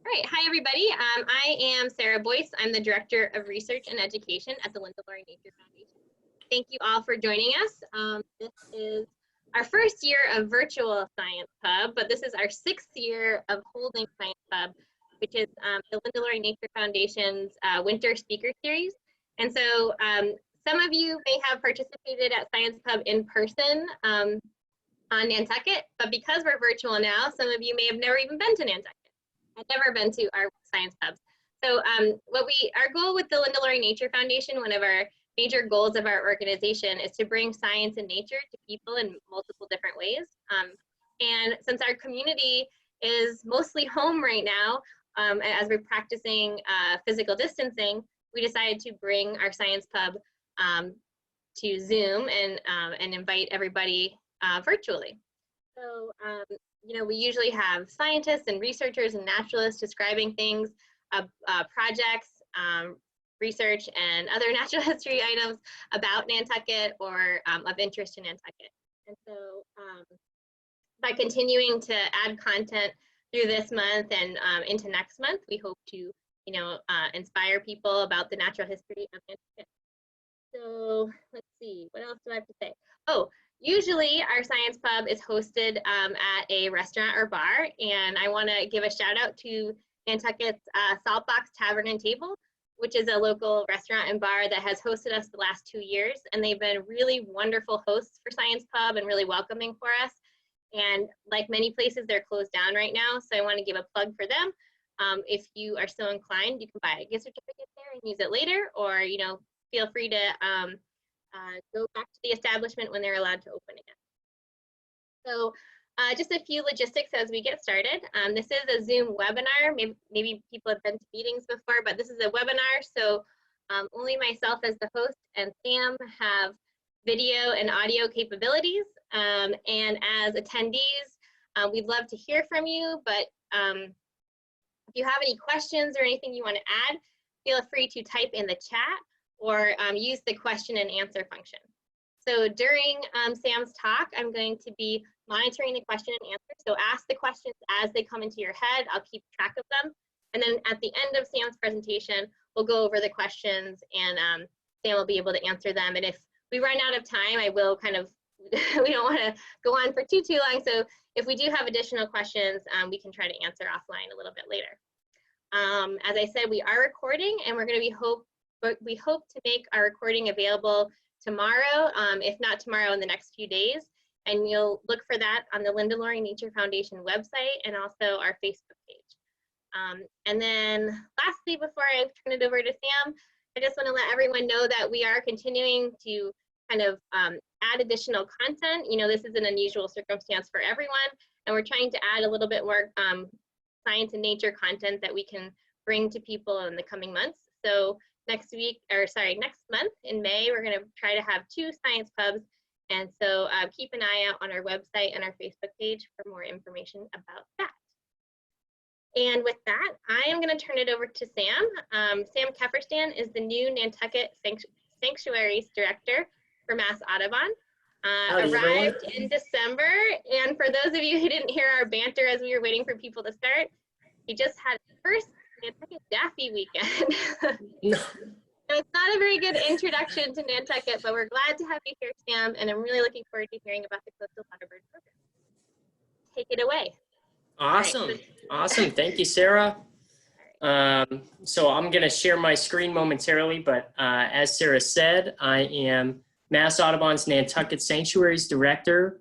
All right, hi everybody. I am Sarah Boyce. I'm the Director of Research and Education at the Linda Laurie Nature Foundation. Thank you all for joining us. This is our first year of virtual Science Pub, but this is our 6th year of holding Science Pub, which is the Linda Laurie Nature Foundation's winter speaker series. And so some of you may have participated at Science Pub in person on Nantucket, but because we're virtual now, some of you may have never even been to Nantucket. I've never been to our science pubs. So our goal with the Linda Laurie Nature Foundation, one of our major goals of our organization, is to bring science and nature to people in multiple different ways. And since our community is mostly home right now, as we're practicing physical distancing, we decided to bring our science pub to Zoom and invite everybody virtually. So, you know, we usually have scientists and researchers and naturalists describing things, projects, research, and other natural history items about Nantucket or of interest to Nantucket. And so by continuing to add content through this month and into next month, we hope to, you know, inspire people about the natural history of Nantucket. So let's see, what else do I have to say? Oh, usually our science pub is hosted at a restaurant or bar, and I want to give a shout out to Nantucket's Saltbox Tavern and Table, which is a local restaurant and bar that has hosted us the last 2 years, and they've been really wonderful hosts for Science Pub and really welcoming for us. And like many places, they're closed down right now, so I want to give a plug for them. If you are so inclined, you can buy a gift certificate there and use it later, or, you know, feel free to go back to the establishment when they're allowed to open again. So just a few logistics as we get started. This is a Zoom webinar. Maybe people have been to meetings before, but this is a webinar. So only myself as the host and Sam have video and audio capabilities. And as attendees, we'd love to hear from you, but if you have any questions or anything you want to add, feel free to type in the chat or use the question and answer function. So during Sam's talk, I'm going to be monitoring the question and answer. So ask the questions as they come into your head. I'll keep track of them. And then at the end of Sam's presentation, we'll go over the questions and Sam will be able to answer them. And if we run out of time, I will kind of, we don't want to go on for too long. So if we do have additional questions, we can try to answer offline a little bit later. As I said, we are recording and we're going to be we hope to make our recording available tomorrow, if not tomorrow, in the next few days. And you'll look for that on the Linda Laurie Nature Foundation website and also our Facebook page. And then lastly, before I turn it over to Sam, I just want to let everyone know that we are continuing to kind of add additional content. You know, this is an unusual circumstance for everyone, and we're trying to add a little bit more science and nature content that we can bring to people in the coming months. So next month in May, we're going to try to have 2 science pubs. And so keep an eye out on our website and our Facebook page for more information about that. And with that, I am going to turn it over to Sam. Sam Kefferstan is the new Nantucket Sanctuaries Director for Mass Audubon. Arrived in December. And for those of you who didn't hear our banter as we were waiting for people to start, he just had his first Nantucket Daffy weekend. No. So it's not a very good introduction to Nantucket, but we're glad to have you here, Sam, and I'm really looking forward to hearing about the Coastal Waterbird Program. Take it away. Awesome. Right. Awesome. Thank you, Sarah. So I'm going to share my screen momentarily, but as Sarah said, I am Mass Audubon's Nantucket Sanctuaries Director.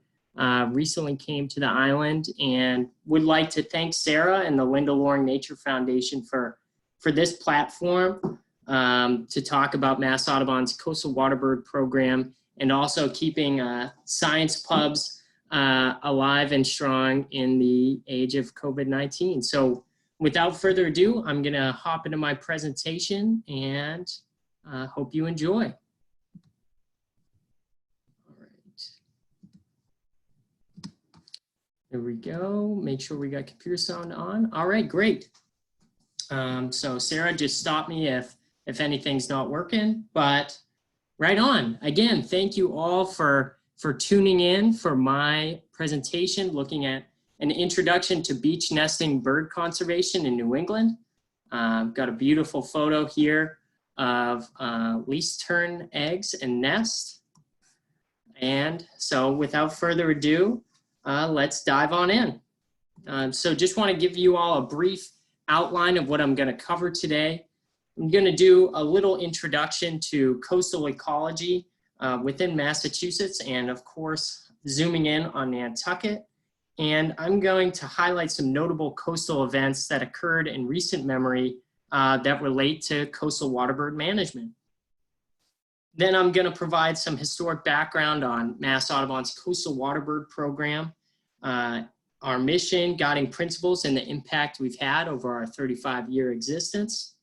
Recently came to the island and would like to thank Sarah and the Linda Laurie Nature Foundation for this platform to talk about Mass Audubon's Coastal Waterbird Program and also keeping science pubs alive and strong in the age of COVID-19. So without further ado, I'm going to hop into my presentation and hope you enjoy. There we go. Make sure we got computer sound on. All right, great. So Sarah, just stop me if anything's not working, but right on. Again, thank you all for tuning in for my presentation, looking at an introduction to beach nesting bird conservation in New England. Got a beautiful photo here of least tern eggs and nest. And so without further ado, let's dive on in. So just want to give you all a brief outline of what I'm going to cover today. I'm going to do a little introduction to coastal ecology within Massachusetts, and of course, zooming in on Nantucket. And I'm going to highlight some notable coastal events that occurred in recent memory that relate to coastal waterbird management. Then I'm going to provide some historic background on Mass Audubon's Coastal Waterbird Program, our mission, guiding principles, and the impact we've had over our 35-year existence.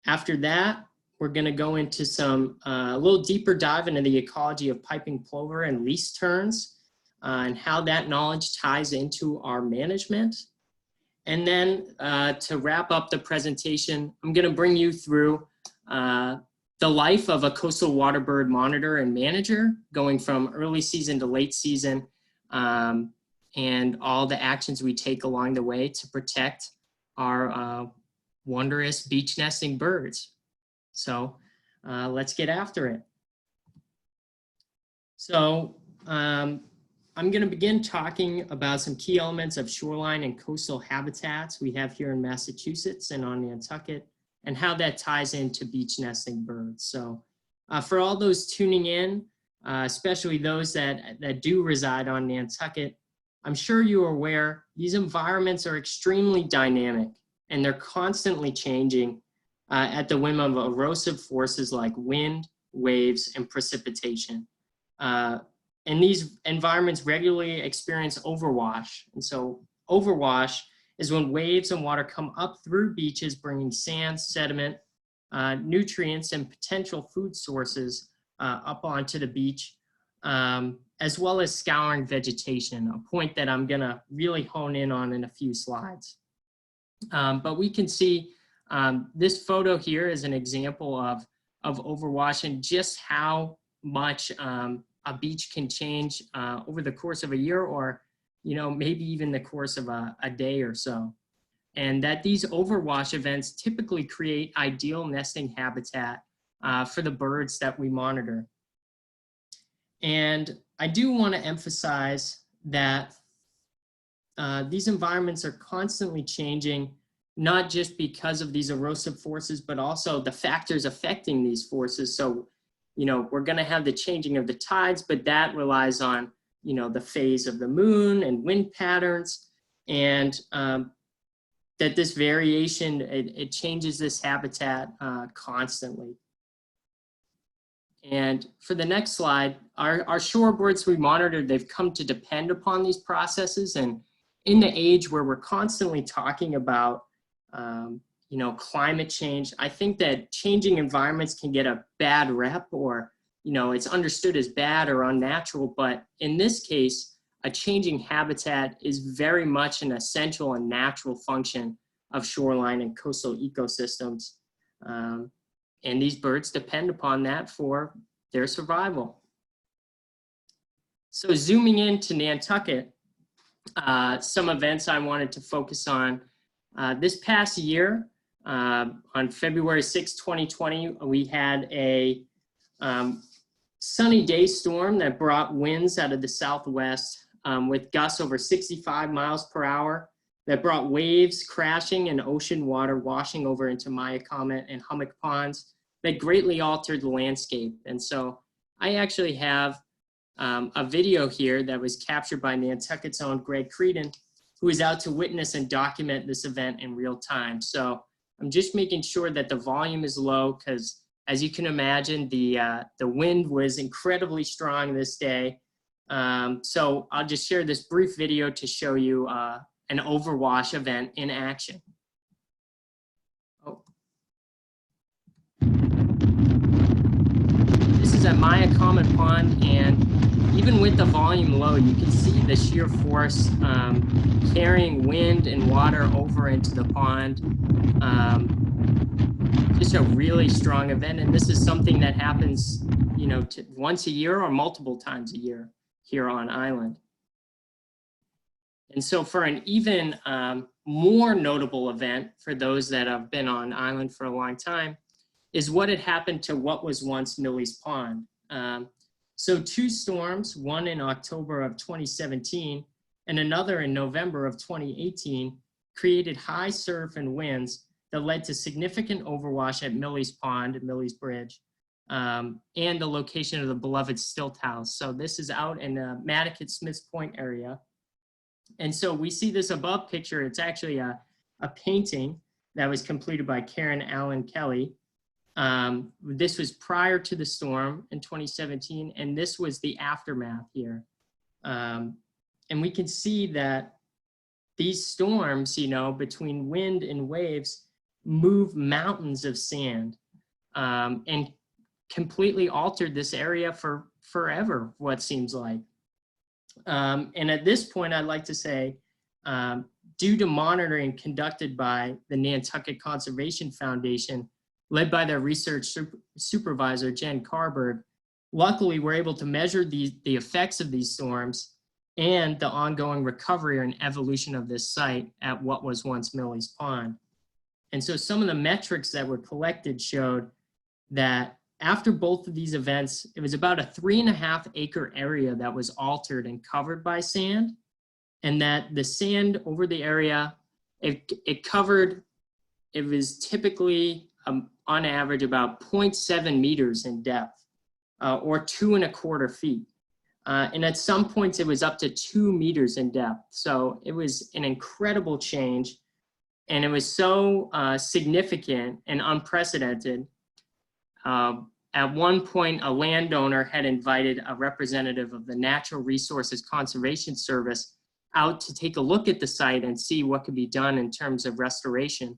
After that, we're going to go into some a little deeper dive into the ecology of piping plover and least terns and how that knowledge ties into our management. And then to wrap up the presentation, I'm going to bring you through the life of a coastal waterbird monitor and manager, going from early season to late season, and all the actions we take along the way to protect our wondrous beach nesting birds. So let's get after it. So I'm going to begin talking about some key elements of shoreline and coastal habitats we have here in Massachusetts and on Nantucket, and how that ties into beach nesting birds. So for all those tuning in, especially those that do reside on Nantucket, I'm sure you are aware these environments are extremely dynamic, and they're constantly changing at the whim of erosive forces like wind, waves, and precipitation. And these environments regularly experience overwash. And so overwash is when waves and water come up through beaches, bringing sand, sediment, nutrients, and potential food sources up onto the beach, as well as scouring vegetation, a point that I'm gonna really hone in on in a few slides. But we can see this photo here is an example of overwash and just how much a beach can change over the course of a year, or maybe even the course of a day or so. And that these overwash events typically create ideal nesting habitat for the birds that we monitor. And I do want to emphasize that these environments are constantly changing, not just because of these erosive forces, but also the factors affecting these forces. So, we're going to have the changing of the tides, but that relies on, the phase of the moon and wind patterns, and that this variation, it changes this habitat constantly. And for the next slide, our shorebirds we monitor, they've come to depend upon these processes. And in the age where we're constantly talking about, climate change, I think that changing environments can get a bad rep, or, it's understood as bad or unnatural. But in this case, a changing habitat is very much an essential and natural function of shoreline and coastal ecosystems. And these birds depend upon that for their survival. So zooming into Nantucket, some events I wanted to focus on. This past year, on February 6, 2020, we had a sunny day storm that brought winds out of the southwest with gusts over 65 miles per hour that brought waves crashing and ocean water washing over into Myakomet and hummock ponds that greatly altered the landscape. And so I actually have a video here that was captured by Nantucket's own Greg Creedon, who is out to witness and document this event in real time. So I'm just making sure that the volume is low, because as you can imagine, the wind was incredibly strong this day. So I'll just share this brief video to show you an overwash event in action. Oh. This is at Myakomet Pond, and even with the volume low, you can see the sheer force carrying wind and water over into the pond. Just a really strong event, and this is something that happens, once a year or multiple times a year here on island. And so for an even more notable event for those that have been on island for a long time is what had happened to what was once Millie's Pond. So two storms, one in October of 2017 and another in November of 2018, created high surf and winds that led to significant overwash at Millie's Pond and Millie's Bridge, and the location of the beloved stilt house. So this is out in the Nantucket Smiths Point area. And so we see this above picture. It's actually a painting that was completed by Karen Allen Kelly. This was prior to the storm in 2017, and this was the aftermath here. And we can see that these storms, you know, between wind and waves, move mountains of sand, and completely altered this area for forever, what seems like. And at this point, I'd like to say, due to monitoring conducted by the Nantucket Conservation Foundation, led by their research supervisor, Jen Carberg, luckily we're able to measure the effects of these storms and the ongoing recovery and evolution of this site at what was once Millie's Pond. And so some of the metrics that were collected showed that after both of these events, it was about a 3.5 acre area that was altered and covered by sand, and that the sand over the area, it was typically on average about 0.7 meters in depth, or 2.25 feet. And at some points it was up to 2 meters in depth. So it was an incredible change, and it was so significant and unprecedented. At one point, a landowner had invited a representative of the Natural Resources Conservation Service out to take a look at the site and see what could be done in terms of restoration.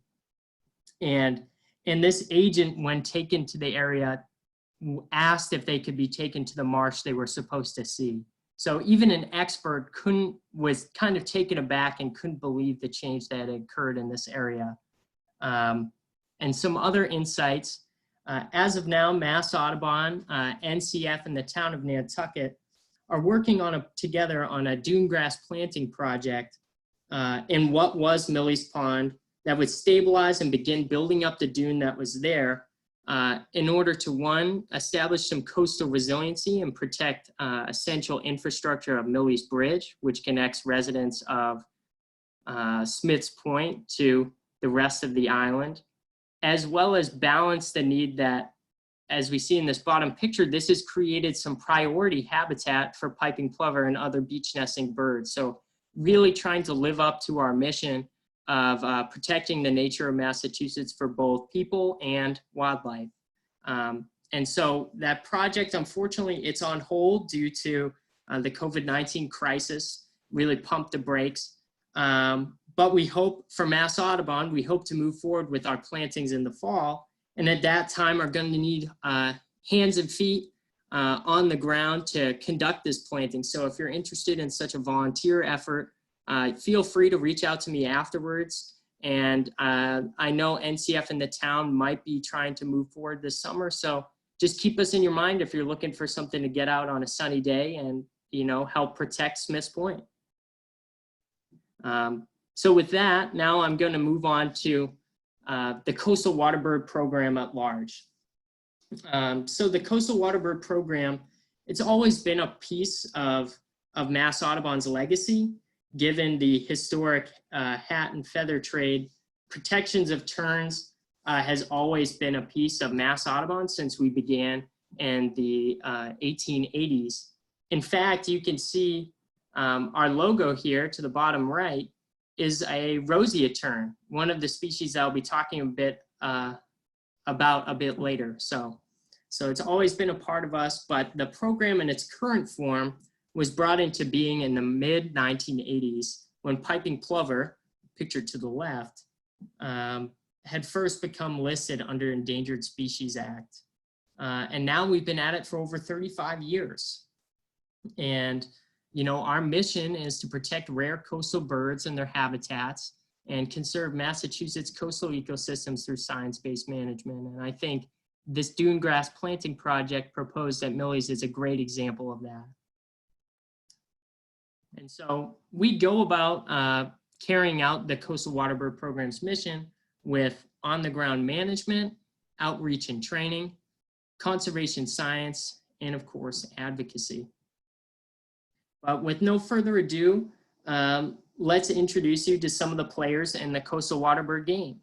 And this agent, when taken to the area, asked if they could be taken to the marsh they were supposed to see. So even an expert was kind of taken aback and couldn't believe the change that had occurred in this area. And some other insights. As of now, Mass Audubon, NCF, and the town of Nantucket are working together on a dune grass planting project in what was Millie's Pond that would stabilize and begin building up the dune that was there in order to, one, establish some coastal resiliency and protect essential infrastructure of Millie's Bridge, which connects residents of Smiths Point to the rest of the island, as well as balance the need that, as we see in this bottom picture, this has created some priority habitat for piping plover and other beach nesting birds. So really trying to live up to our mission of protecting the nature of Massachusetts for both people and wildlife. And so that project, unfortunately, it's on hold due to the COVID-19 crisis, really pumped the brakes. But we hope, for Mass Audubon, we hope to move forward with our plantings in the fall. And at that time are going to need hands and feet on the ground to conduct this planting. So if you're interested in such a volunteer effort, feel free to reach out to me afterwards. And I know NCF and the town might be trying to move forward this summer. So just keep us in your mind if you're looking for something to get out on a sunny day and, you know, help protect Smiths Point. So with that, now I'm going to move on to the Coastal Waterbird Program at large. So the Coastal Waterbird Program, it's always been a piece of Mass Audubon's legacy, given the historic hat and feather trade. Protections of terns has always been a piece of Mass Audubon since we began in the 1880s. In fact, you can see our logo here to the bottom right is a Roseate Tern, one of the species I'll be talking a bit about a bit later. So it's always been a part of us, but the program in its current form was brought into being in the mid-1980s when piping plover, pictured to the left, had first become listed under Endangered Species Act. And now we've been at it for over 35 years. And you know, our mission is to protect rare coastal birds and their habitats and conserve Massachusetts coastal ecosystems through science-based management. And I think this dune grass planting project proposed at Millie's is a great example of that. And so we go about carrying out the Coastal Waterbird Program's mission with on-the-ground management, outreach and training, conservation science, and of course, advocacy. But with no further ado, let's introduce you to some of the players in the Coastal Waterbird game.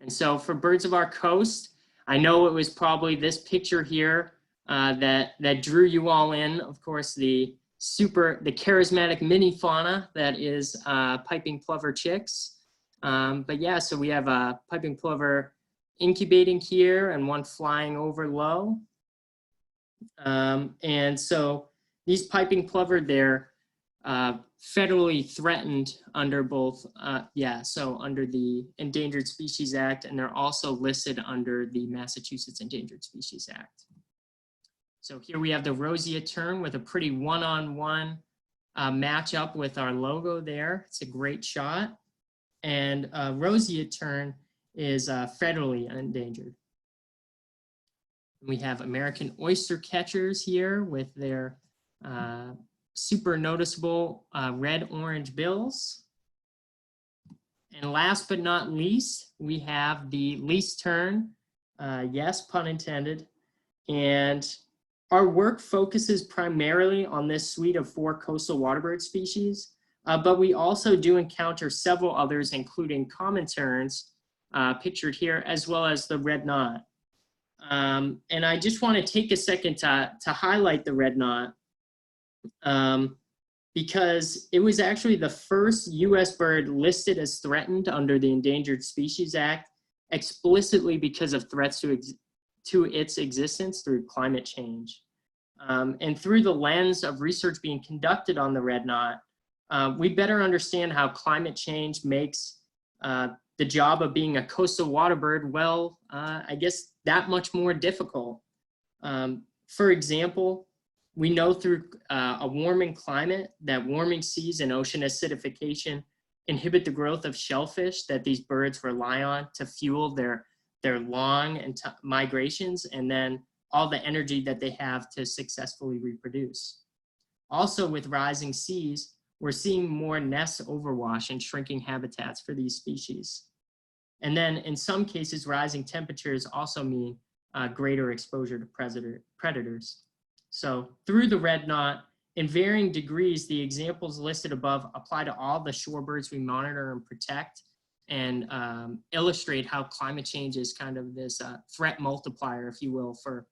And so for Birds of Our Coast, I know it was probably this picture here that drew you all in. Of course, the charismatic mini fauna that is Piping Plover chicks. But yeah, so we have a Piping Plover incubating here and one flying over low. And so these Piping Plover, they're federally threatened under both, so under the Endangered Species Act, and they're also listed under the Massachusetts Endangered Species Act. So here we have the Roseate Tern with a pretty one-on-one matchup with our logo there. It's a great shot. And Roseate Tern is federally endangered. We have American Oystercatchers here with their super noticeable red-orange bills. And last but not least, we have the least tern, yes, pun intended. And our work focuses primarily on this suite of 4 coastal waterbird species, but we also do encounter several others, including common terns, pictured here, as well as the red knot. And I just want to take a second to highlight the red knot, because it was actually the first U.S. bird listed as threatened under the Endangered Species Act, explicitly because of threats to its existence through climate change. And through the lens of research being conducted on the red knot, we better understand how climate change makes the job of being a coastal waterbird, well, I guess that much more difficult. For example, we know through a warming climate that warming seas and ocean acidification inhibit the growth of shellfish that these birds rely on to fuel their long migrations, and then all the energy that they have to successfully reproduce. Also, with rising seas, we're seeing more nest overwash and shrinking habitats for these species. And then in some cases, rising temperatures also mean greater exposure to predators. So through the red knot, in varying degrees, the examples listed above apply to all the shorebirds we monitor and protect, and illustrate how climate change is kind of this threat multiplier, if you will, for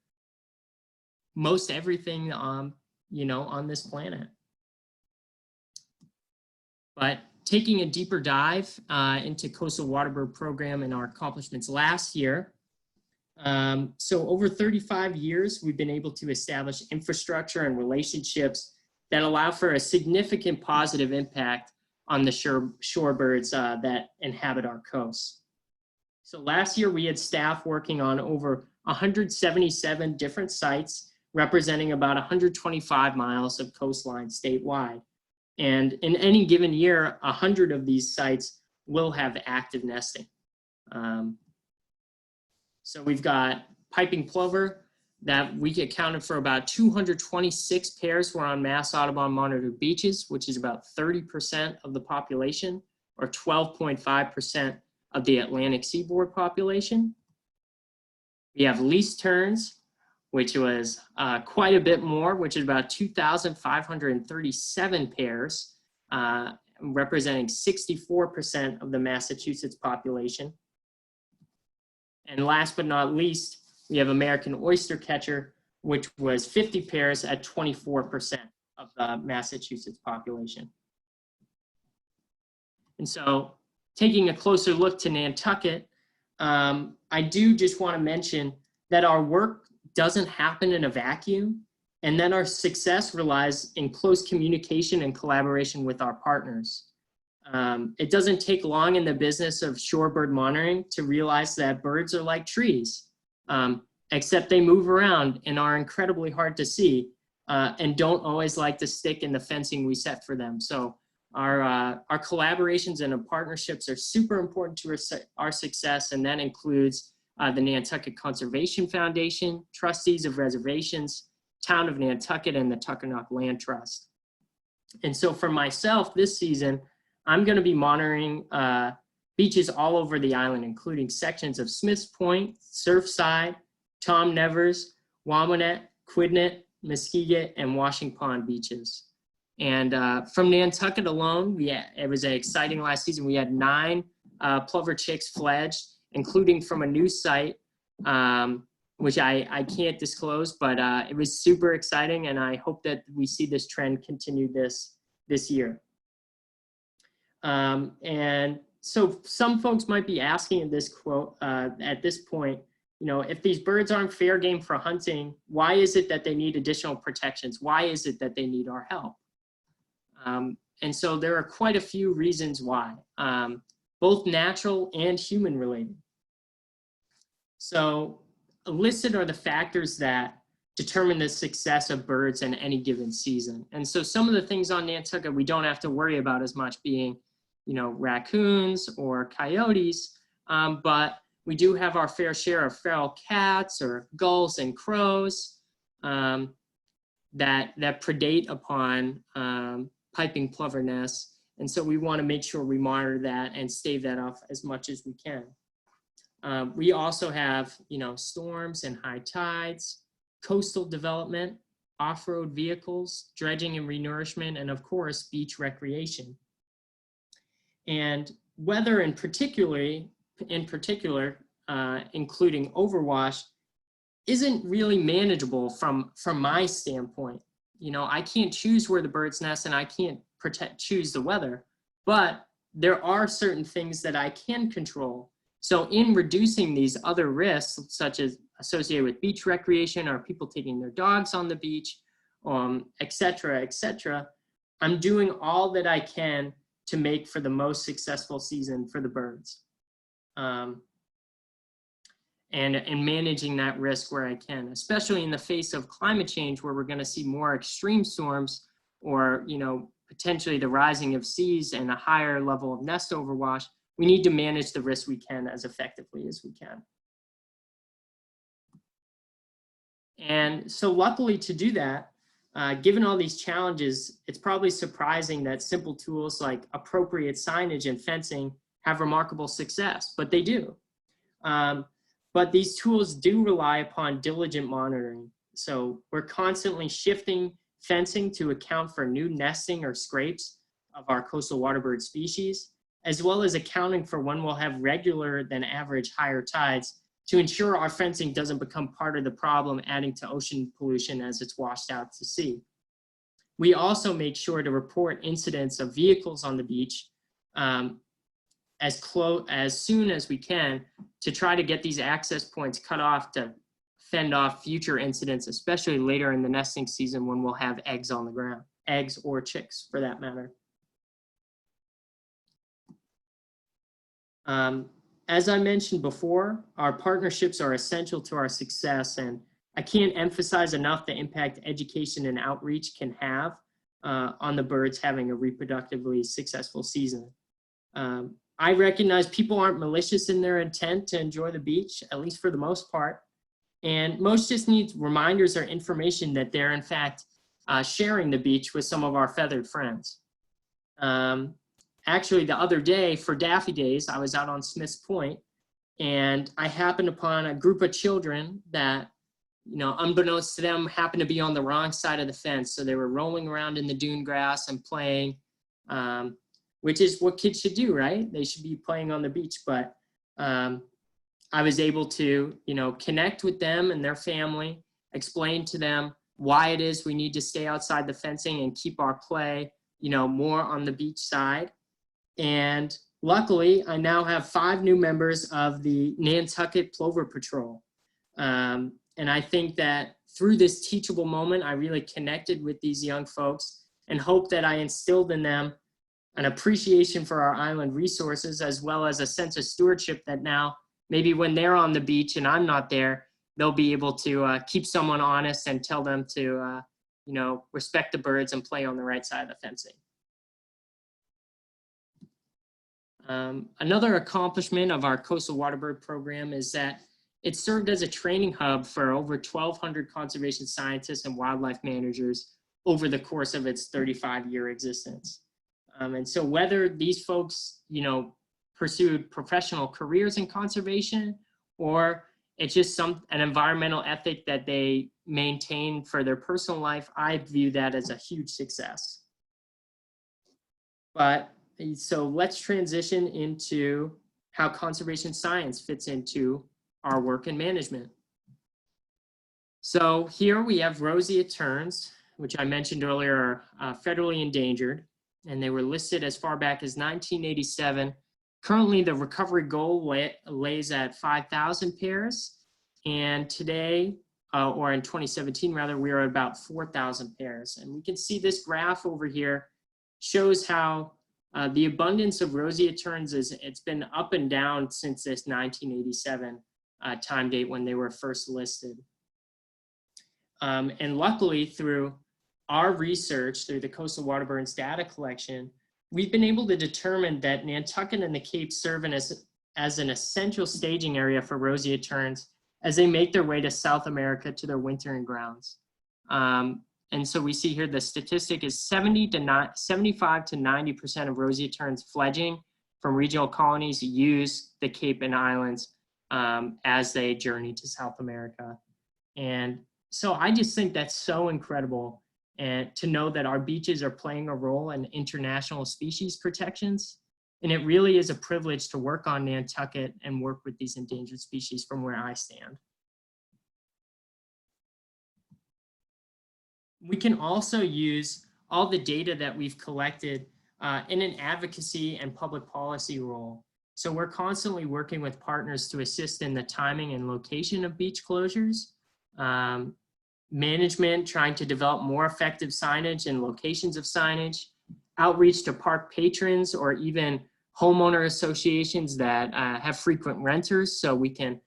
most everything on this planet. But taking a deeper dive into Coastal Waterbird Program and our accomplishments last year. So over 35 years, we've been able to establish infrastructure and relationships that allow for a significant positive impact on the shorebirds that inhabit our coasts. So last year, we had staff working on over 177 different sites, representing about 125 miles of coastline statewide. And in any given year, 100 of these sites will have active nesting. So we've got Piping Plover that we accounted for about 226 pairs were on Mass Audubon monitored beaches, which is about 30% of the population, or 12.5% of the Atlantic seaboard population. We have least terns, which was quite a bit more, which is about 2,537 pairs, representing 64% of the Massachusetts population. And last but not least, we have American Oystercatcher, which was 50 pairs at 24% of the Massachusetts population. And so taking a closer look to Nantucket, I do just want to mention that our work doesn't happen in a vacuum, and that our success relies in close communication and collaboration with our partners. It doesn't take long in the business of shorebird monitoring to realize that birds are like trees, except they move around and are incredibly hard to see, and don't always like to stick in the fencing we set for them. So our collaborations and our partnerships are super important to our success, and that includes the Nantucket Conservation Foundation, trustees of reservations, Town of Nantucket, and the Tuckernuck Land Trust. And so for myself this season, I'm going to be monitoring beaches all over the island, including sections of Smith's Point, Surfside, Tom Nevers, Wamonett, Quidnet, Muskeget, and Washing Pond beaches. And from Nantucket alone, it was exciting last season. We had 9 plover chicks fledged, including from a new site, which I can't disclose, but it was super exciting, and I hope that we see this trend continue this year. And so some folks might be asking in this quote, at this point, you know, if these birds aren't fair game for hunting, why is it that they need additional protections? Why is it that they need our help? And so there are quite a few reasons why, both natural and human related. So listed are the factors that determine the success of birds in any given season. And so some of the things on Nantucket we don't have to worry about as much being, you know, raccoons or coyotes, but we do have our fair share of feral cats or gulls and crows that predate upon piping plover nests. And so we want to make sure we monitor that and stave that off as much as we can. We also have, you know, storms and high tides, coastal development, off-road vehicles, dredging and renourishment, and of course, beach recreation. And weather in particular, including overwash, isn't really manageable from my standpoint. You know, I can't choose where the birds nest and I can't choose the weather, but there are certain things that I can control. So in reducing these other risks, such as associated with beach recreation or people taking their dogs on the beach, et cetera, I'm doing all that I can to make for the most successful season for the birds. And managing that risk where I can, especially in the face of climate change, where we're going to see more extreme storms or, you know, potentially the rising of seas and a higher level of nest overwash. We need to manage the risk we can as effectively as we can. And so luckily to do that, given all these challenges, it's probably surprising that simple tools like appropriate signage and fencing have remarkable success, but they do. But these tools do rely upon diligent monitoring. So we're constantly shifting fencing to account for new nesting or scrapes of our coastal waterbird species, as well as accounting for when we'll have regular than average higher tides to ensure our fencing doesn't become part of the problem, adding to ocean pollution as it's washed out to sea. We also make sure to report incidents of vehicles on the beach as soon as we can to try to get these access points cut off to fend off future incidents, especially later in the nesting season when we'll have eggs on the ground, eggs or chicks for that matter. As I mentioned before, our partnerships are essential to our success, and I can't emphasize enough the impact education and outreach can have on the birds having a reproductively successful season. I recognize people aren't malicious in their intent to enjoy the beach, at least for the most part, and most just need reminders or information that they're in fact sharing the beach with some of our feathered friends. Actually, the other day for Daffy Days, I was out on Smith's Point and I happened upon a group of children that, you know, unbeknownst to them, happened to be on the wrong side of the fence. So they were rolling around in the dune grass and playing, which is what kids should do, right? They should be playing on the beach. But I was able to, you know, connect with them and their family, explain to them why it is we need to stay outside the fencing and keep our play, you know, more on the beach side. And luckily, I now have 5 new members of the Nantucket Plover Patrol. And I think that through this teachable moment, I really connected with these young folks and hope that I instilled in them an appreciation for our island resources, as well as a sense of stewardship that now, maybe when they're on the beach and I'm not there, they'll be able to keep someone honest and tell them to, you know, respect the birds and play on the right side of the fencing. Another accomplishment of our Coastal Waterbird Program is that it served as a training hub for over 1,200 conservation scientists and wildlife managers over the course of its 35-year existence. And so whether these folks, you know, pursued professional careers in conservation, or it's just an environmental ethic that they maintain for their personal life, I view that as a huge success. But so let's transition into how conservation science fits into our work and management. So here we have Roseate Terns, which I mentioned earlier are federally endangered, and they were listed as far back as 1987. Currently, the recovery goal lays at 5,000 pairs, and today, or in 2017 rather, we are at about 4,000 pairs. And we can see this graph over here shows how the abundance of roseate terns it's been up and down since this 1987 time date when they were first listed. And luckily, through our research, through the Coastal Waterbirds data collection, we've been able to determine that Nantucket and the Cape serve as an essential staging area for roseate terns as they make their way to South America to their wintering grounds. And so we see here the statistic is 75 to 90% of roseate terns fledging from regional colonies use the Cape and Islands as they journey to South America. And so I just think that's so incredible, and to know that our beaches are playing a role in international species protections. And it really is a privilege to work on Nantucket and work with these endangered species from where I stand. We can also use all the data that we've collected in an advocacy and public policy role. So we're constantly working with partners to assist in the timing and location of beach closures, management trying to develop more effective signage and locations of signage, outreach to park patrons or even homeowner associations that have frequent renters, so we can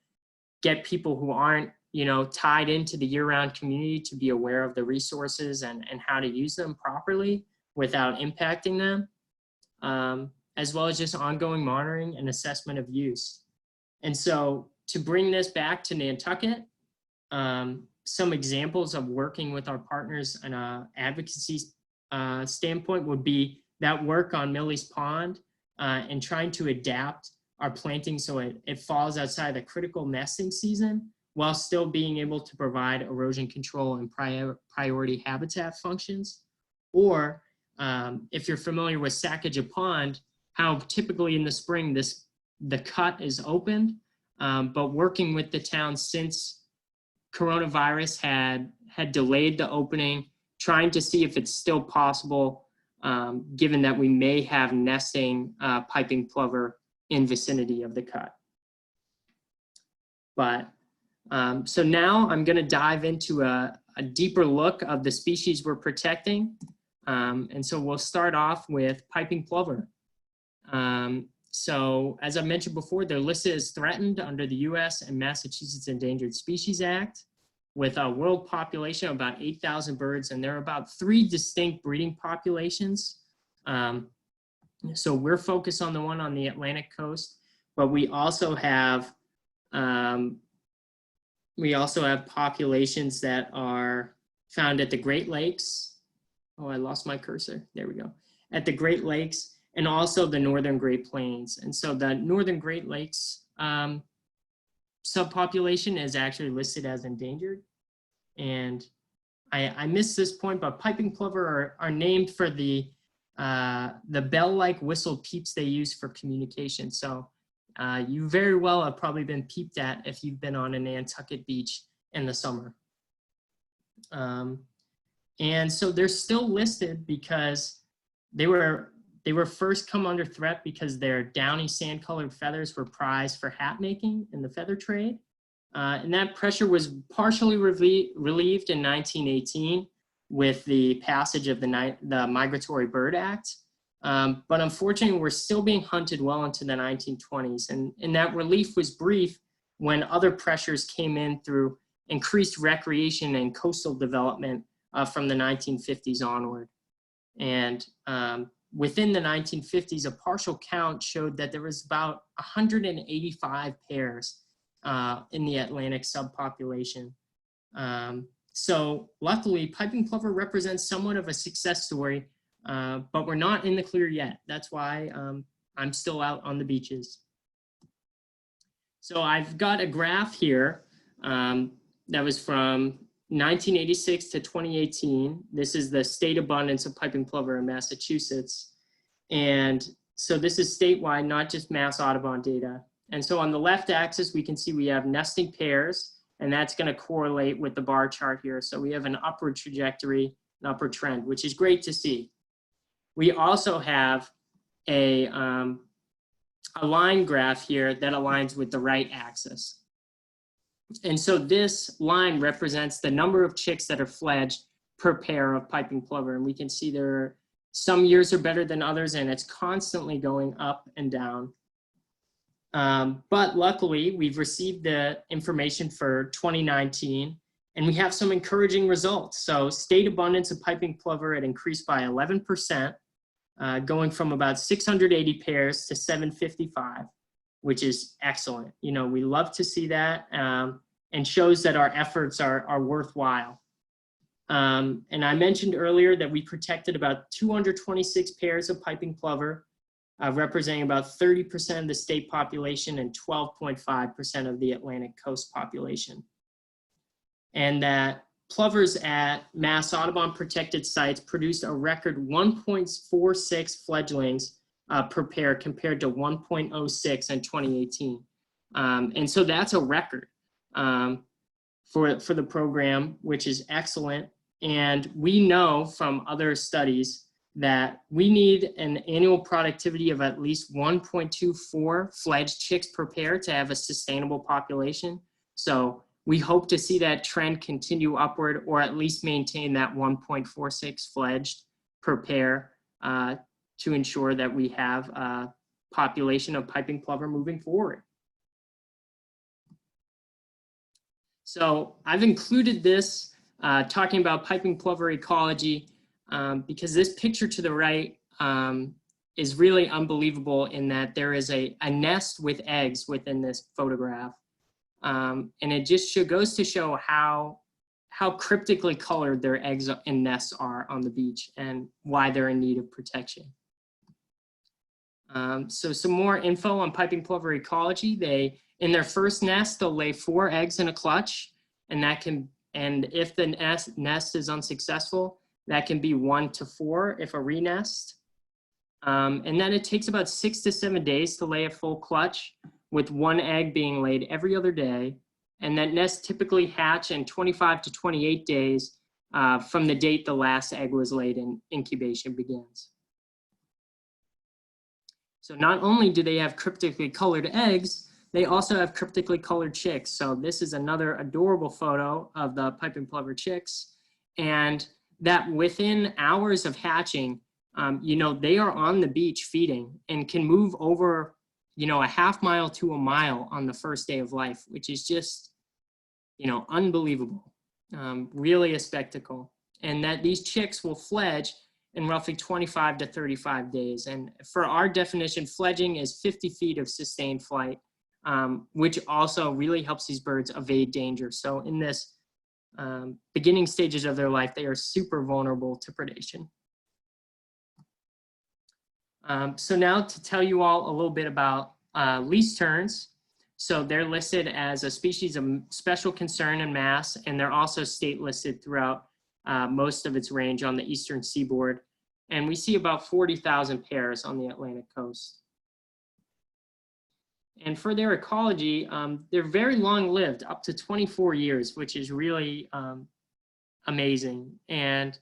get people who aren't, you know, tied into the year-round community to be aware of the resources and how to use them properly without impacting them, as well as just ongoing monitoring and assessment of use. And so to bring this back to Nantucket, some examples of working with our partners on an advocacy standpoint would be that work on Millie's Pond and trying to adapt our planting so it falls outside the critical nesting season while still being able to provide erosion control and priority habitat functions. Or if you're familiar with Sacajah Pond, how typically in the spring the cut is opened, but working with the town since coronavirus had delayed the opening, trying to see if it's still possible, given that we may have nesting piping plover in vicinity of the cut. But so now I'm going to dive into a deeper look of the species we're protecting. And so we'll start off with piping plover. So as I mentioned before, they're listed as threatened under the US and Massachusetts Endangered Species Act, with a world population of about 8,000 birds, and there are about 3 distinct breeding populations. So we're focused on the one on the Atlantic coast, but we also have populations that are found at the Great Lakes. Oh, I lost my cursor. There we go. At the Great Lakes, and also the Northern Great Plains. And so the Northern Great Lakes subpopulation is actually listed as endangered. And I missed this point, but piping plover are named for the bell-like whistle peeps they use for communication. So you very well have probably been peeped at if you've been on a Nantucket beach in the summer. And so they're still listed because they were first come under threat because their downy sand-colored feathers were prized for hat making in the feather trade. And that pressure was partially relieved in 1918 with the passage of the Migratory Bird Act. But unfortunately, we're still being hunted well into the 1920s. And that relief was brief when other pressures came in through increased recreation and coastal development from the 1950s onward. And within the 1950s, a partial count showed that there was about 185 pairs in the Atlantic subpopulation. So luckily, piping plover represents somewhat of a success story, but we're not in the clear yet. That's why I'm still out on the beaches. So I've got a graph here that was from 1986 to 2018. This is the state abundance of piping plover in Massachusetts. And so this is statewide, not just Mass Audubon data. And so on the left axis, we can see we have nesting pairs, and that's going to correlate with the bar chart here. So we have an upward trajectory, an upward trend, which is great to see. We also have a line graph here that aligns with the right axis. And so this line represents the number of chicks that are fledged per pair of piping plover. And we can see there are some years are better than others, and it's constantly going up and down. But luckily, we've received the information for 2019, and we have some encouraging results. So state abundance of piping plover had increased by 11%, going from about 680 pairs to 755, which is excellent. You know, we love to see that, and shows that our efforts are worthwhile. And I mentioned earlier that we protected about 226 pairs of piping plover, representing about 30% of the state population and 12.5% of the Atlantic coast population. And that plovers at Mass Audubon protected sites produced a record 1.46 fledglings per pair compared to 1.06 in 2018. And so that's a record for the program, which is excellent. And we know from other studies that we need an annual productivity of at least 1.24 fledged chicks per pair to have a sustainable population. So we hope to see that trend continue upward, or at least maintain that 1.46 fledged per pair to ensure that we have a population of piping plover moving forward. So I've included this talking about piping plover ecology because this picture to the right is really unbelievable in that there is a nest with eggs within this photograph. And it just goes to show how cryptically colored their eggs and nests are on the beach and why they're in need of protection. So some more info on piping plover ecology. In their first nest, they'll lay 4 eggs in a clutch, and if the nest is unsuccessful, that can be 1 to 4 if a renest. And then it takes about 6 to 7 days to lay a full clutch, with 1 egg being laid every other day. And that nest typically hatch in 25 to 28 days from the date the last egg was laid and incubation begins. So not only do they have cryptically colored eggs, they also have cryptically colored chicks. So this is another adorable photo of the piping plover chicks. And that within hours of hatching, you know, they are on the beach feeding and can move over, you know, a half mile to a mile on the first day of life, which is just, you know, unbelievable. Really a spectacle. And that these chicks will fledge in roughly 25 to 35 days. And for our definition, fledging is 50 feet of sustained flight, which also really helps these birds evade danger. So in this beginning stages of their life, they are super vulnerable to predation. So now to tell you all a little bit about least terns. So they're listed as a species of special concern in Mass, and they're also state listed throughout most of its range on the eastern seaboard. And we see about 40,000 pairs on the Atlantic coast. And for their ecology, they're very long-lived, up to 24 years, which is really amazing. And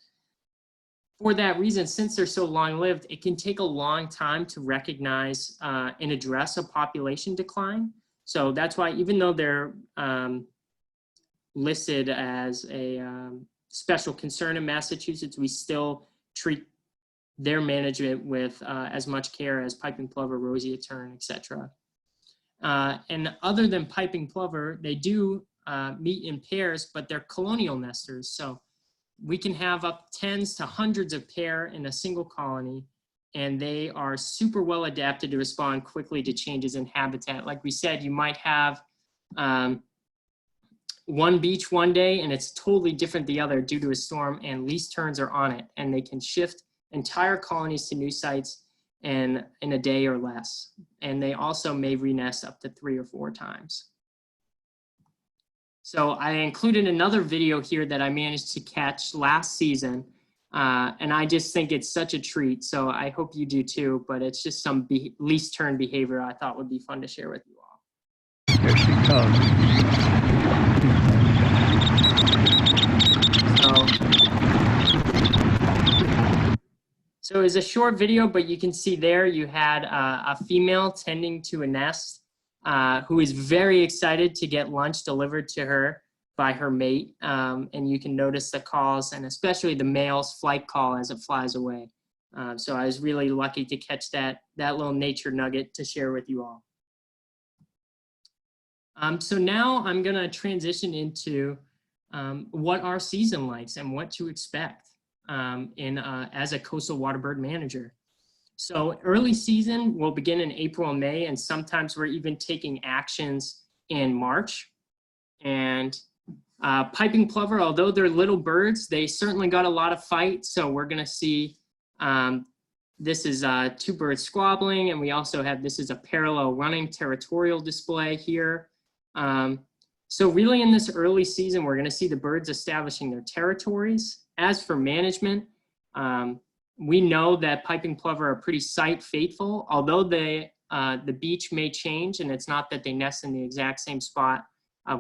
for that reason, since they're so long-lived, it can take a long time to recognize and address a population decline. So that's why, even though they're listed as a special concern in Massachusetts, we still treat their management with as much care as piping plover, roseate tern, etc. And other than piping plover, they do meet in pairs, but they're colonial nesters. So we can have up tens to hundreds of pair in a single colony, and they are super well adapted to respond quickly to changes in habitat. Like we said, you might have one beach one day and it's totally different the other due to a storm, and least terns are on it, and they can shift entire colonies to new sites in a day or less. And they also may re-nest up to 3 or 4 times. So I included another video here that I managed to catch last season. And I just think it's such a treat. So I hope you do too, but it's just some least tern behavior I thought would be fun to share with you all. Here she comes. So it's a short video, but you can see there you had a female tending to a nest who is very excited to get lunch delivered to her by her mate. And you can notice the calls, and especially the male's flight call as it flies away. So I was really lucky to catch that little nature nugget to share with you all. So now I'm gonna transition into what our season likes and what to expect as a coastal waterbird manager. So early season will begin in April and May, and sometimes we're even taking actions in March. And piping plover, although they're little birds, they certainly got a lot of fight. So we're gonna see, this is 2 birds squabbling, and we also have, this is a parallel running territorial display here. So really in this early season, we're gonna see the birds establishing their territories. As for management, we know that piping plover are pretty site faithful, although the beach may change, and it's not that they nest in the exact same spot.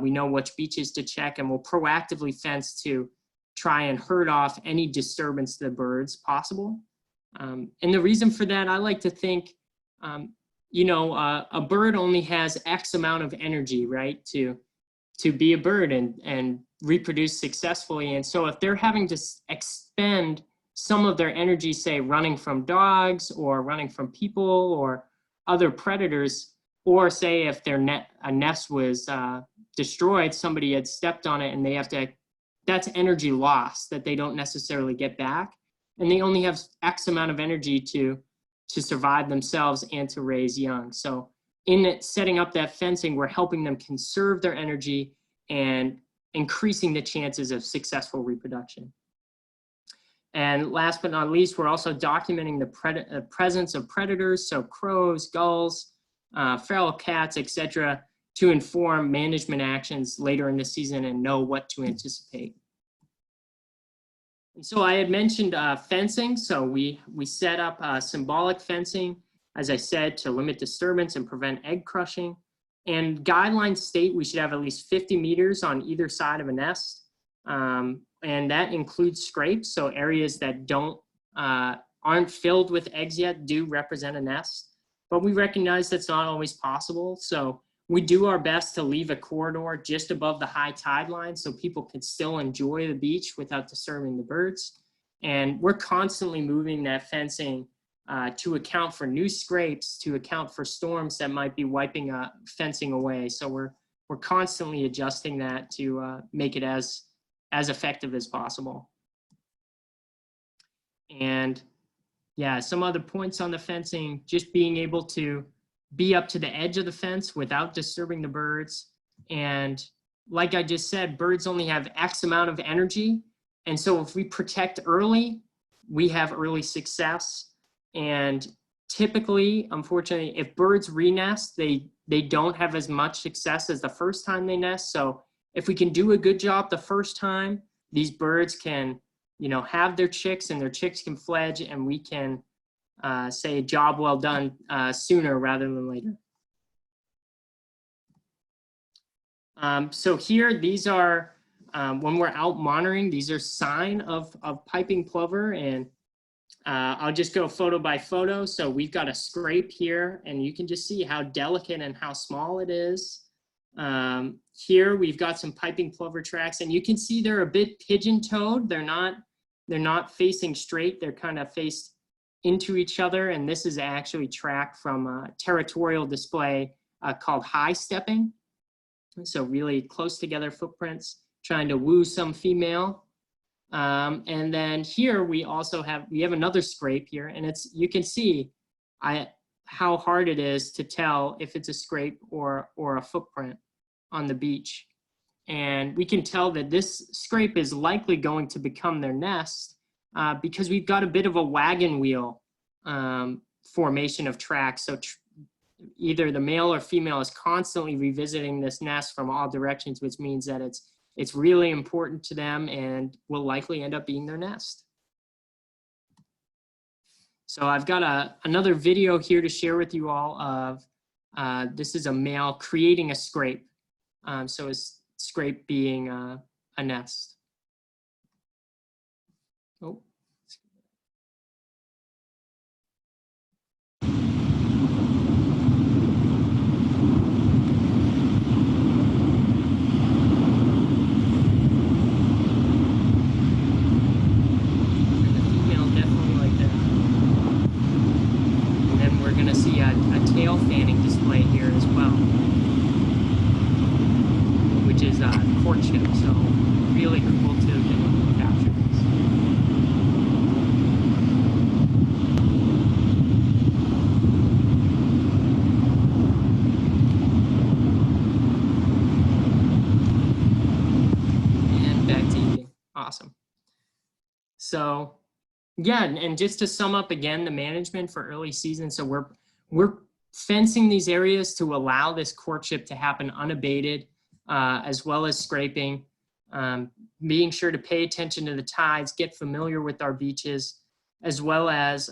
We know which beaches to check, and we'll proactively fence to try and herd off any disturbance to the birds possible. And the reason for that, I like to think, you know, a bird only has X amount of energy, right, to be a bird and reproduce successfully. And so if they're having to expend some of their energy, say running from dogs or running from people or other predators, or say if their a nest was destroyed, somebody had stepped on it and they have to, that's energy loss that they don't necessarily get back. And they only have X amount of energy to survive themselves and to raise young. So in setting up that fencing, we're helping them conserve their energy and increasing the chances of successful reproduction. And last but not least, we're also documenting the presence of predators, so crows, gulls, feral cats, etc., to inform management actions later in the season and know what to anticipate. And so I had mentioned fencing. So we set up symbolic fencing, as I said, to limit disturbance and prevent egg crushing. And guidelines state we should have at least 50 meters on either side of a nest. And that includes scrapes. So areas that aren't filled with eggs yet do represent a nest. But we recognize that's not always possible. So we do our best to leave a corridor just above the high tide line so people can still enjoy the beach without disturbing the birds. And we're constantly moving that fencing to account for new scrapes, to account for storms that might be wiping fencing away. So we're constantly adjusting that to make it as effective as possible. And yeah, some other points on the fencing, just being able to be up to the edge of the fence without disturbing the birds. And like I just said, birds only have X amount of energy. And so if we protect early, we have early success. And typically, unfortunately, if birds re-nest, they don't have as much success as the first time they nest. So if we can do a good job the first time, these birds can, you know, have their chicks and their chicks can fledge, and we can say job well done sooner rather than later. So here, these are, when we're out monitoring, these are sign of piping plover, and I'll just go photo by photo. So we've got a scrape here, and you can just see how delicate and how small it is. Here we've got some piping plover tracks, and you can see they're a bit pigeon-toed. They're not facing straight. They're kind of faced into each other, and this is actually track from a territorial display called high stepping. So really close together footprints, trying to woo some female. And then here we also have another scrape here, and you can see how hard it is to tell if it's a scrape or a footprint on the beach. And we can tell that this scrape is likely going to become their nest because we've got a bit of a wagon wheel formation of tracks. So either the male or female is constantly revisiting this nest from all directions, which means that it's really important to them and will likely end up being their nest. So I've got another video here to share with you all of, this is a male creating a scrape. So a scrape being a nest. Oh. Tail fanning display here as well, which is courtship, so really cool to be able to capture this. And back to eating. Awesome. So yeah, and just to sum up again, the management for early season, so we're fencing these areas to allow this courtship to happen unabated, as well as scraping, being sure to pay attention to the tides, get familiar with our beaches, as well as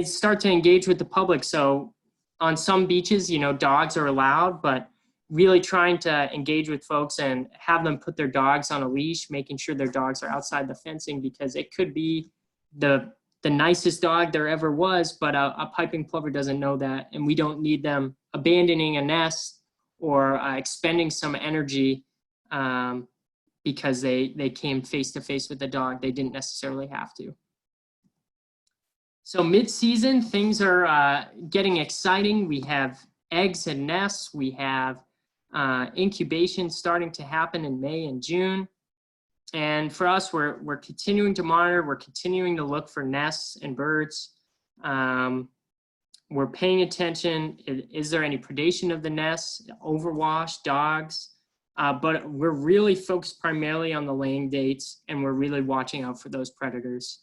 start to engage with the public. So on some beaches, you know, dogs are allowed, but really trying to engage with folks and have them put their dogs on a leash, making sure their dogs are outside the fencing, because it could be the nicest dog there ever was, but a piping plover doesn't know that, and we don't need them abandoning a nest or expending some energy because they came face to face with the dog. They didn't necessarily have to. So mid-season, things are getting exciting. We have eggs and nests. We have incubation starting to happen in May and June. And for us, we're continuing to monitor, we're continuing to look for nests and birds. We're paying attention, is there any predation of the nests, overwash, dogs? But we're really focused primarily on the laying dates, and we're really watching out for those predators.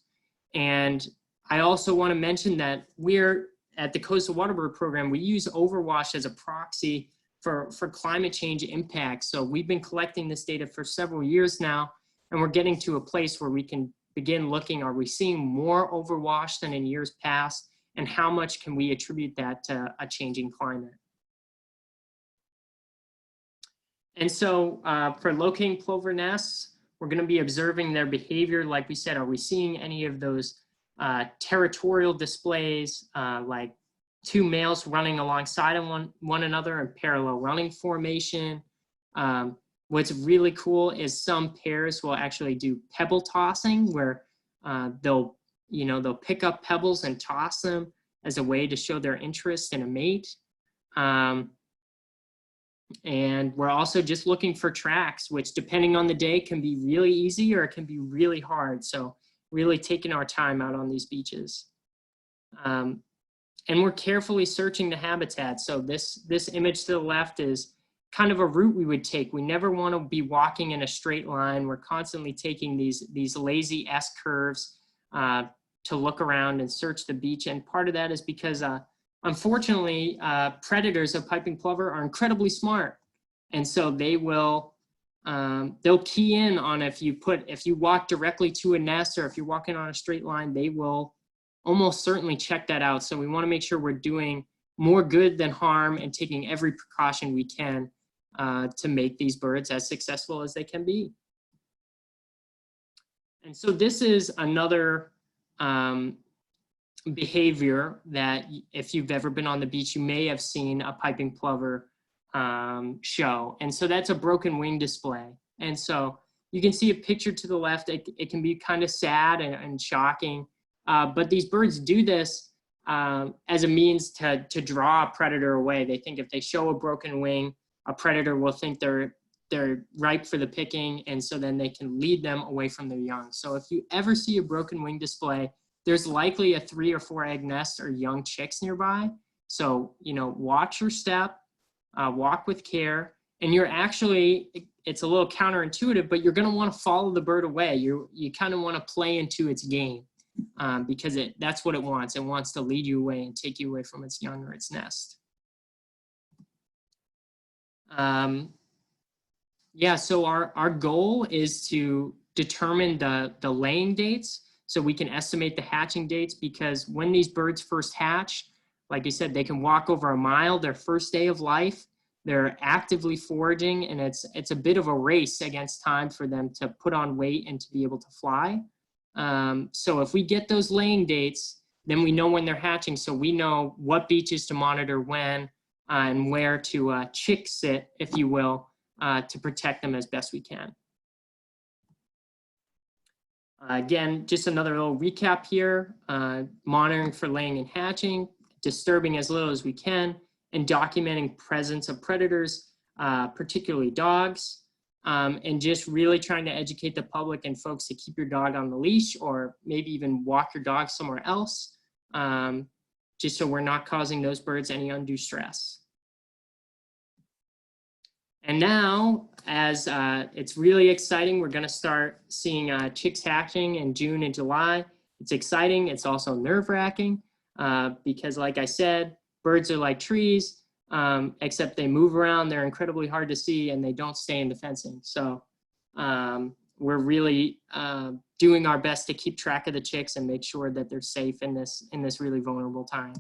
And I also want to mention that we're at the Coastal Waterbird Program, we use overwash as a proxy for climate change impacts. So we've been collecting this data for several years now, and we're getting to a place where we can begin looking, are we seeing more overwash than in years past? And how much can we attribute that to a changing climate? And so for locating plover nests, we're going to be observing their behavior. Like we said, are we seeing any of those territorial displays, like two males running alongside of one another in parallel running formation? What's really cool is some pairs will actually do pebble tossing, where they'll pick up pebbles and toss them as a way to show their interest in a mate. And we're also just looking for tracks, which depending on the day can be really easy or it can be really hard. So really taking our time out on these beaches. And we're carefully searching the habitat. So this image to the left is kind of a route we would take. We never want to be walking in a straight line. We're constantly taking these lazy S curves to look around and search the beach. And part of that is because unfortunately, predators of piping plover are incredibly smart. And so they will, they'll key in on if you walk directly to a nest or if you're walking on a straight line, they will almost certainly check that out. So we want to make sure we're doing more good than harm and taking every precaution we can to make these birds as successful as they can be. And so this is another behavior that if you've ever been on the beach, you may have seen a piping plover show. And so that's a broken wing display. And so you can see a picture to the left. It can be kind of sad and shocking, but these birds do this as a means to draw a predator away. They think if they show a broken wing, a predator will think they're ripe for the picking, and so then they can lead them away from their young. So if you ever see a broken wing display, there's likely a 3 or 4 egg nest or young chicks nearby. So, watch your step, walk with care, and you're actually, it's a little counterintuitive, but you're going to want to follow the bird away. You kind of want to play into its game because that's what it wants. It wants to lead you away and take you away from its young or its nest. Yeah, so our goal is to determine the laying dates so we can estimate the hatching dates, because when these birds first hatch, like I said, they can walk over a mile their first day of life. They're actively foraging, and it's a bit of a race against time for them to put on weight and to be able to fly. So if we get those laying dates, then we know when they're hatching, so we know what beaches to monitor when and where to chick sit, if you will, to protect them as best we can. Again, just another little recap here, monitoring for laying and hatching, disturbing as little as we can, and documenting presence of predators, particularly dogs, and just really trying to educate the public and folks to keep your dog on the leash, or maybe even walk your dog somewhere else, just so we're not causing those birds any undue stress. And now, as it's really exciting, we're going to start seeing chicks hatching in June and July. It's exciting. It's also nerve-wracking because, like I said, birds are like trees, except they move around. They're incredibly hard to see, and they don't stay in the fencing. So we're really doing our best to keep track of the chicks and make sure that they're safe in this really vulnerable time.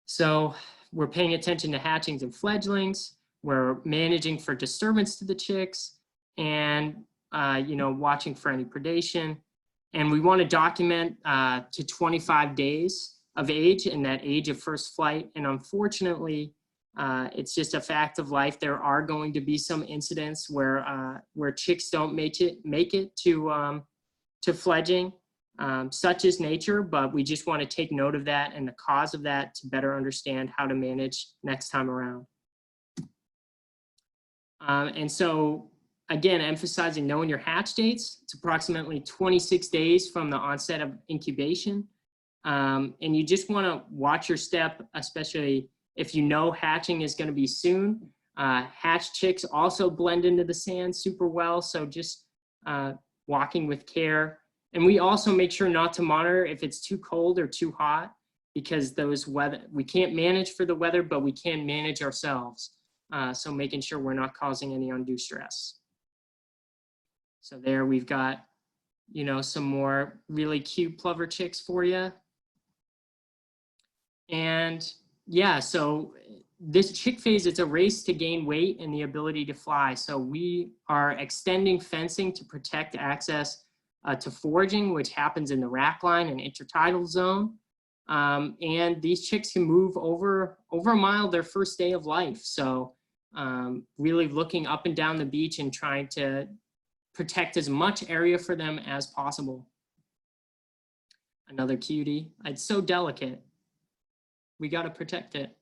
So we're paying attention to hatchings and fledglings. We're managing for disturbance to the chicks, and watching for any predation. And we want to document to 25 days of age and that age of first flight. And unfortunately, it's just a fact of life. There are going to be some incidents where chicks don't make it to fledging. Such is nature, but we just want to take note of that and the cause of that to better understand how to manage next time around. And so, again, emphasizing knowing your hatch dates. It's approximately 26 days from the onset of incubation. And you just want to watch your step, especially if you know hatching is going to be soon. Hatch chicks also blend into the sand super well, so just walking with care. And we also make sure not to monitor if it's too cold or too hot, because we can't manage for the weather, but we can manage ourselves. So making sure we're not causing any undue stress. So there we've got, some more really cute plover chicks for you. And yeah, so this chick phase, it's a race to gain weight and the ability to fly. So we are extending fencing to protect access to foraging, which happens in the wrack line and intertidal zone. And these chicks can move over a mile their first day of life. So really looking up and down the beach and trying to protect as much area for them as possible. Another cutie. It's so delicate. We got to protect it.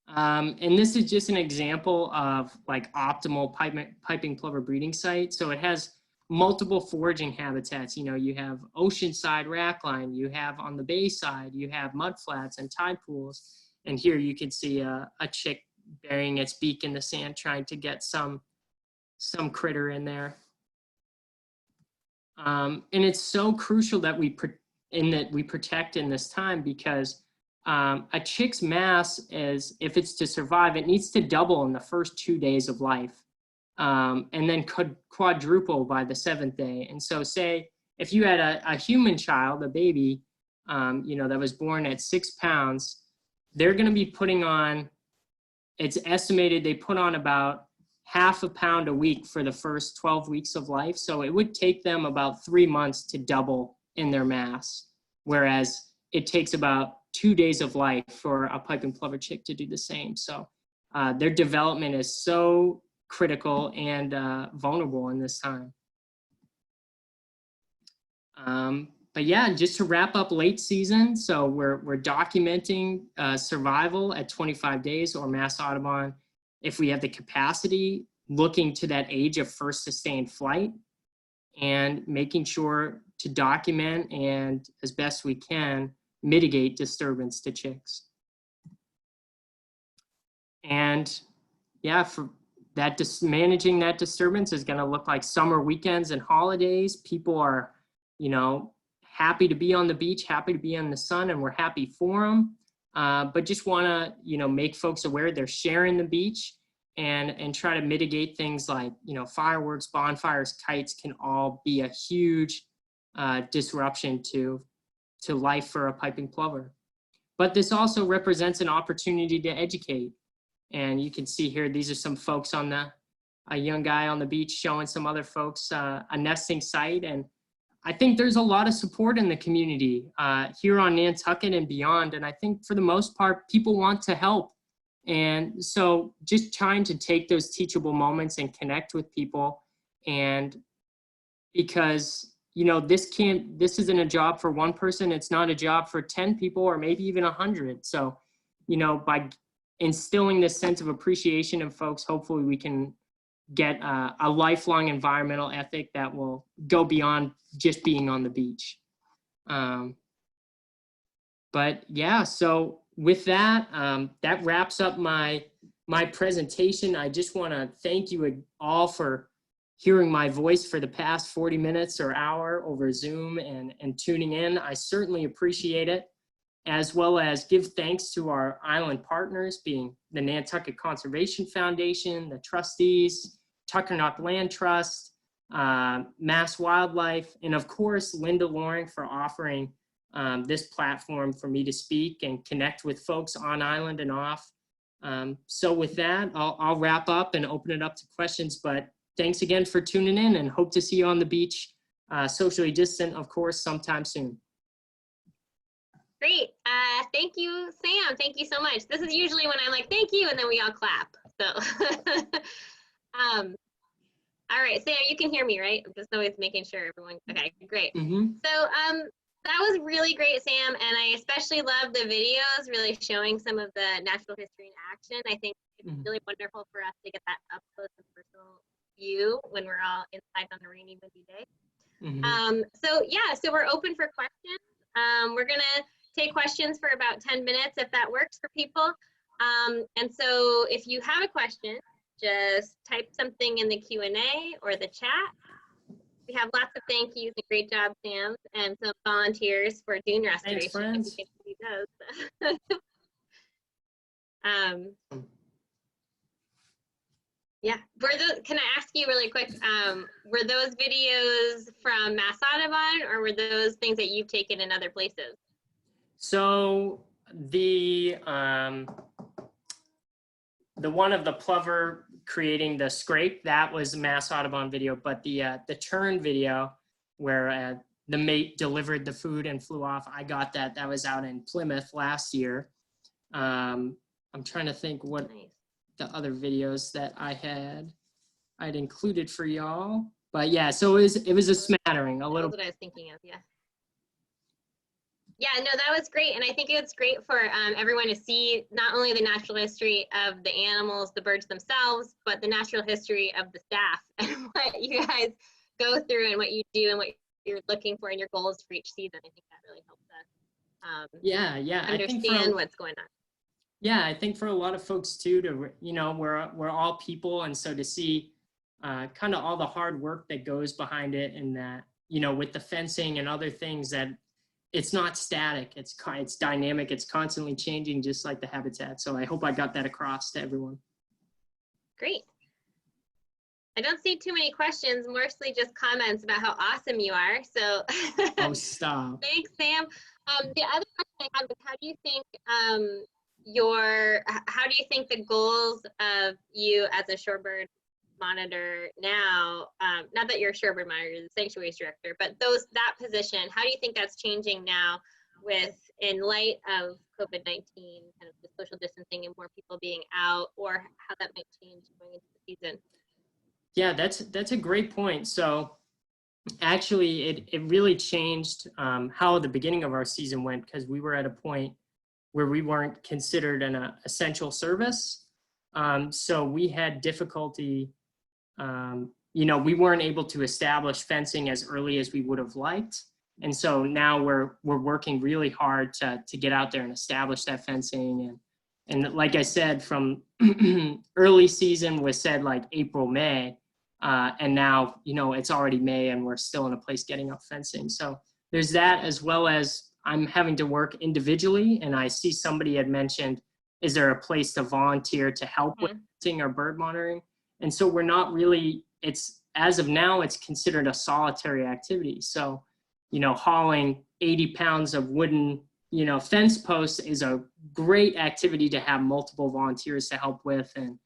And this is just an example of like optimal piping plover breeding site. So it has multiple foraging habitats. You have oceanside rackline, you have on the bay side, you have mudflats and tidepools. And here you can see a chick burying its beak in the sand, trying to get some critter in there. And it's so crucial that we protect in this time, because a chick's mass if it's to survive, it needs to double in the first 2 days of life. And then could quadruple by the 7th day. And so say if you had a human child, a baby, that was born at 6 pounds, they're going to be putting on, it's estimated they put on about half a pound a week for the first 12 weeks of life. So it would take them about 3 months to double in their mass, whereas it takes about 2 days of life for a piping plover chick to do the same. So their development is so critical and vulnerable in this time. But yeah, just to wrap up late season, so we're documenting survival at 25 days or mass Audubon if we have the capacity, looking to that age of first sustained flight, and making sure to document and, as best we can, mitigate disturbance to chicks. And yeah, for that, managing that disturbance is going to look like summer weekends and holidays. People are, you know, happy to be on the beach, happy to be in the sun, and we're happy for them. But just want to, you know, make folks aware they're sharing the beach, and try to mitigate things like, you know, fireworks, bonfires, kites can all be a huge disruption to life for a piping plover. But this also represents an opportunity to educate. And you can see here, these are some folks on a young guy on the beach showing some other folks a nesting site. And I think there's a lot of support in the community here on Nantucket and beyond. And I think for the most part, people want to help. And so just trying to take those teachable moments and connect with people. And because, you know, this isn't a job for one person. It's not a job for 10 people or maybe even 100. So, you know, by instilling this sense of appreciation in folks, hopefully we can get a lifelong environmental ethic that will go beyond just being on the beach. But yeah, so with that, that wraps up my presentation. I just want to thank you all for hearing my voice for the past 40 minutes or hour over Zoom and tuning in. I certainly appreciate it, as well as give thanks to our island partners, being the Nantucket Conservation Foundation, the trustees, Tuckernuck Land Trust, Mass Wildlife, and of course, Linda Loring for offering this platform for me to speak and connect with folks on island and off. So with that, I'll wrap up and open it up to questions, but thanks again for tuning in, and hope to see you on the beach, socially distant, of course, sometime soon. Great. Thank you, Sam. Thank you so much. This is usually when I'm like, thank you, and then we all clap. So, all right, Sam, you can hear me, right? I'm just always making sure everyone, okay, great. Mm-hmm. So, that was really great, Sam, and I especially love the videos really showing some of the natural history in action. I think it's really wonderful for us to get that up close and personal view when we're all inside on a rainy, windy day. So yeah, so we're open for questions. We're gonna take questions for about 10 minutes if that works for people. And so if you have a question, just type something in the Q&A or the chat. We have lots of thank yous and great job, Sam, and some volunteers for dune restoration. Thanks, friends. Yeah, can I ask you really quick, were those videos from Mass Audubon, or were those things that you've taken in other places? So the one of the plover creating the scrape, that was Mass Audubon video, but the Tern video where the mate delivered the food and flew off, I got that. That was out in Plymouth last year. I'm trying to think what the other videos that I'd included for y'all, but yeah, so it was a smattering, a little. That's what I was thinking of, yeah. Yeah, no, that was great. And I think it's great for everyone to see not only the natural history of the animals, the birds themselves, but the natural history of the staff and what you guys go through and what you do and what you're looking for and your goals for each season. I think that really helps us understand what's going on. Yeah, I think for a lot of folks too, to, you know, we're all people. And so to see kind of all the hard work that goes behind it, and that, you know, with the fencing and other things, that it's not static, it's dynamic, it's constantly changing, just like the habitat. So I hope I got that across to everyone. Great. I don't see too many questions, mostly just comments about how awesome you are. So oh, stop. Thanks, Sam. The other question I have is, how do you think the goals of you as a shorebird monitor now, not that you're a shorebird monitor, you're the Sanctuaries director, but that position, how do you think that's changing now in light of COVID-19, kind of the social distancing and more people being out, or how that might change going into the season? Yeah, that's a great point. So actually it really changed how the beginning of our season went, because we were at a point where we weren't considered an essential service. So we had difficulty, you know, we weren't able to establish fencing as early as we would have liked. And so now we're working really hard to get out there and establish that fencing And like I said, from early season was said like April, May, and now, you know, it's already May and we're still in a place getting up fencing. So there's that, as well as I'm having to work individually. And I see somebody had mentioned, is there a place to volunteer to help with fencing or bird monitoring? And so we're not really, it's, as of now, it's considered a solitary activity. So, you know, hauling 80 pounds of wooden, you know, fence posts is a great activity to have multiple volunteers to help with. And,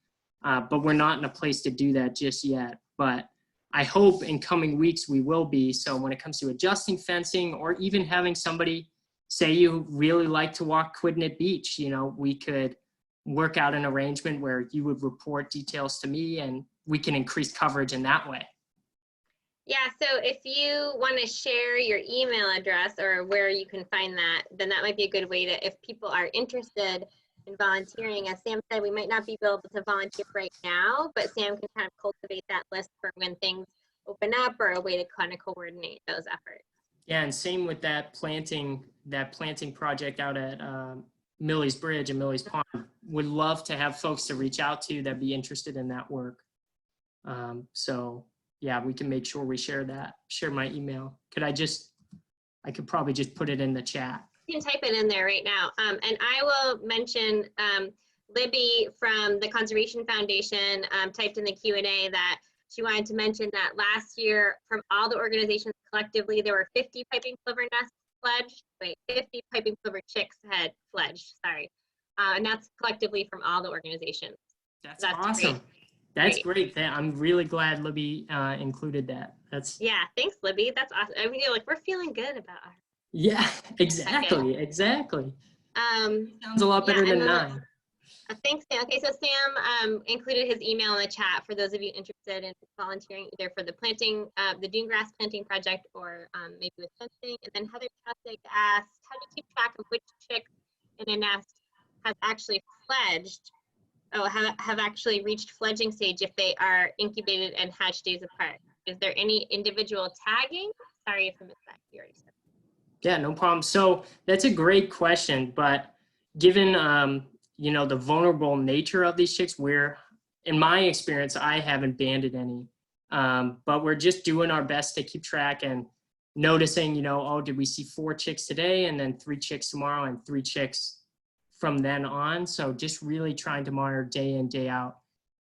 but we're not in a place to do that just yet. But I hope in coming weeks we will be. So when it comes to adjusting fencing, or even having somebody say you really like to walk Quidnet Beach, you know, we could work out an arrangement where you would report details to me and we can increase coverage in that way. Yeah, so if you want to share your email address or where you can find that, then that might be a good way to, if people are interested in volunteering. As Sam said, we might not be able to volunteer right now, but Sam can kind of cultivate that list for when things open up, or a way to kind of coordinate those efforts. Yeah, and same with that planting project out at Millie's Bridge and Millie's Pond. Would love to have folks to reach out to that'd be interested in that work. So yeah, we can make sure we share my email. I could probably just put it in the chat. You can type it in there right now. And I will mention Libby from the Conservation Foundation typed in the Q&A that she wanted to mention that last year, from all the organizations collectively, there were 50 piping plover nests fledged. 50 piping plover chicks had fledged, sorry. And that's collectively from all the organizations. That's awesome. Great. That's great. I'm really glad Libby included that. Yeah, thanks, Libby. That's awesome. I mean, like, we're feeling good about our. Yeah, exactly. Sounds a lot better than 9. Thanks, Sam. Okay, so Sam included his email in the chat for those of you interested in volunteering either for the planting, the dune grass planting project, or maybe with fencing. And then Heather Cheswick asked, how do you keep track of which chick in a nest has actually fledged? Have actually reached fledging stage if they are incubated and hatch days apart? Is there any individual tagging? Sorry if I missed that. You already said. Yeah, no problem. So that's a great question, but given you know, the vulnerable nature of these chicks, in my experience, I haven't banded any, but we're just doing our best to keep track and noticing, you know, oh, did we see 4 chicks today, and then 3 chicks tomorrow, and 3 chicks from then on. So just really trying to monitor day in, day out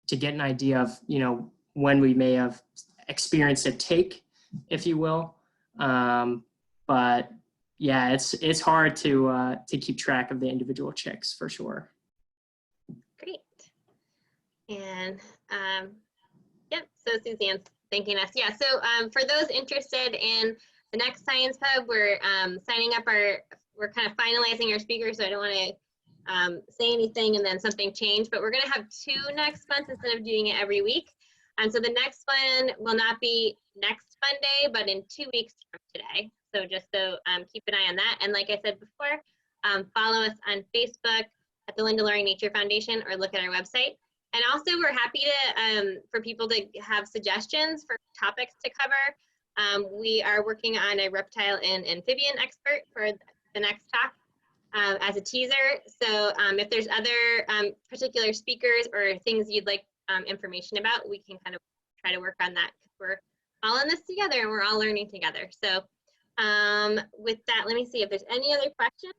to get an idea of, you know, when we may have experienced a take, if you will. But yeah, it's hard to keep track of the individual chicks for sure. Great. And yep, so Suzanne's thanking us. Yeah, so for those interested in the next Science Pub, we're signing up we're kind of finalizing our speakers, so I don't want to say anything and then something change, but we're going to have 2 next month instead of doing it every week. And so the next one will not be next Monday, but in 2 weeks from today. So just so keep an eye on that. And like I said before, follow us on Facebook at the Linda Loring Nature Foundation, or look at our website. And also we're happy to for people to have suggestions for topics to cover. We are working on a reptile and amphibian expert for the next talk as a teaser. So if there's other particular speakers or things you'd like information about, we can kind of try to work on that, because we're all in this together and we're all learning together. So with that, let me see if there's any other questions.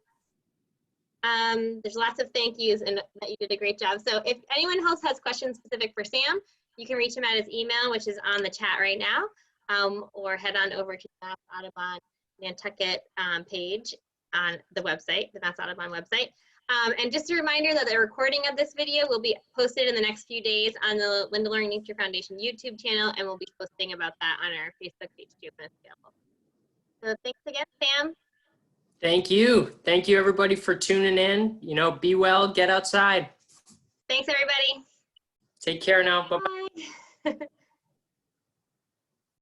There's lots of thank yous and that you did a great job. So if anyone else has questions specific for Sam, you can reach him at his email, which is on the chat right now, or head on over to the Mass Audubon Nantucket page on the website, the Mass Audubon website. And just a reminder that the recording of this video will be posted in the next few days on the Linda Loring Nature Foundation YouTube channel, and we'll be posting about that on our Facebook page too when it's available. So thanks again, Sam. Thank you. Thank you, everybody, for tuning in. You know, be well, get outside. Thanks, everybody. Take care now. Bye-bye. Bye.